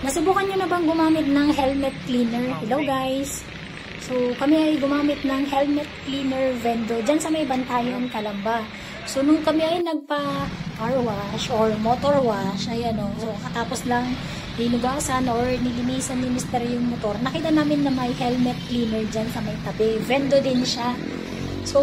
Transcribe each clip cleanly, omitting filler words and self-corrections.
Nasubukan nyo na bang gumamit ng helmet cleaner? Hello guys! So, kami ay gumamit ng helmet cleaner Vendo dyan sa may Bantayan, Calamba. So, nung kami ay nagpa-car wash or motor wash, ayan o, so, katapos lang linugasan or nilinisan ni Mr. yung motor, nakita namin na may helmet cleaner dyan sa may tabi. Vendo din siya. So,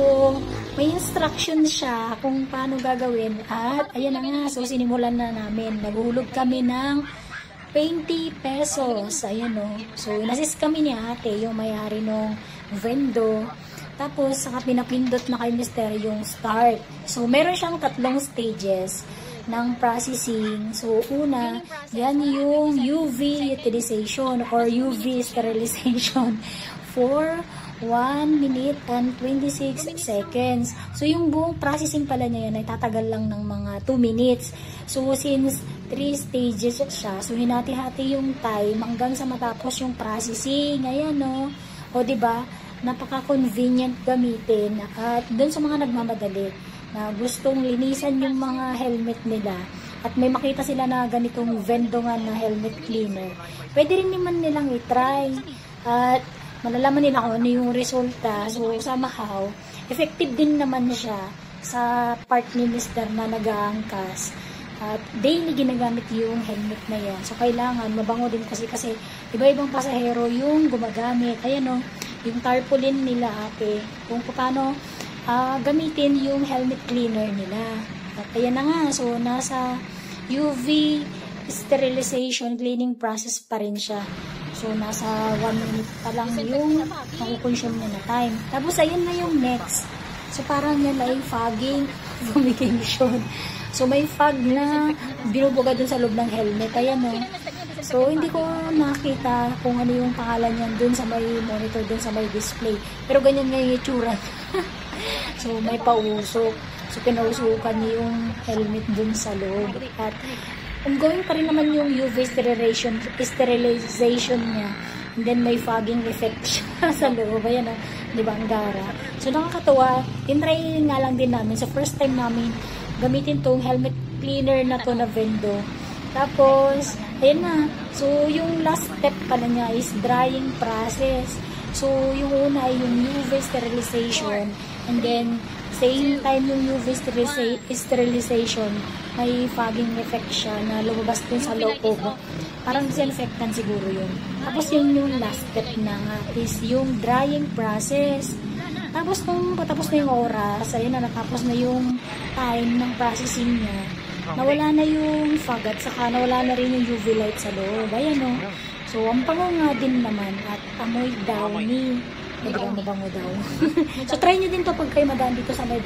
may instruction siya kung paano gagawin at ayan na nga, so sinimulan na namin. Naghulog kami ng 20 pesos. Ayan o. So, inassist kami ni ate, yung may-ari ng Vendo. Tapos, saka pinapindot na kay Mr. yung start. So, meron siyang 3 stages ng processing. So, una, yan yung UV utilization or UV sterilization for 1 minute and 26 seconds. So, yung buong processing pala niya yan ay tatagal lang ng mga 2 minutes. So, since 3 stages siya, so hinati-hati yung time hanggang sa matapos yung processing. Ayan, no? O, diba? Napaka-convenient gamitin. At dun sa mga nagmamadali na gustong linisan yung mga helmet nila at may makita sila na ganitong vendongan na helmet cleaner, pwede rin naman nilang i-try at malalaman nila kung ano yung resulta. So, somehow, effective din naman siya sa part ni Mr. na nag-aangkas. At daily ginagamit yung helmet na yan. So, kailangan mabango din kasi iba-ibang pasahero yung gumagamit. Ayan o, yung tarpaulin nila ate, kung paano gamitin yung helmet cleaner nila. At ayan na nga, so nasa UV sterilization cleaning process pa rin siya. So, nasa 1 minute pa lang yung makukonsume niya na time. Tapos, ayan na yung next. So, parang yan ay fogging fumigation. So, may fog na binubuga dun sa loob ng helmet. Ayan o. So, hindi ko nakita kung ano yung pangalan yan dun sa may monitor, dun sa may display. Pero ganyan nga yung itsura. So, may pausok. So, pinausukan niya yung helmet dun sa loob. At ongoing pa rin naman yung UV sterilization niya. And then, may fogging effect siya sa loob. Ayan o. Diba, ang gara. So, nakakatawa. Tinry nga lang din namin. So, first time namin gamitin tong helmet cleaner na to na Vendo. Tapos, ayun na. So, yung last step pala niya is drying process. So, yung una ay yung UV sterilization. And then, same time yung UV sterilization, may fogging effect siya na lumabas dun sa loob. Parang disinfectant siguro yun. Tapos, yung last step na nga is yung drying process. Tapos, nung patapos na yung oras, ayun na, natapos na yung time ng processing niya. Nawala na yung fog at saka nawala na rin yung UV light sa loob. Ayan o. So, ang pango nga din naman at amoy downy. Hindi ba mabango daw? So, try nyo din to pag kayo madaan dito sa may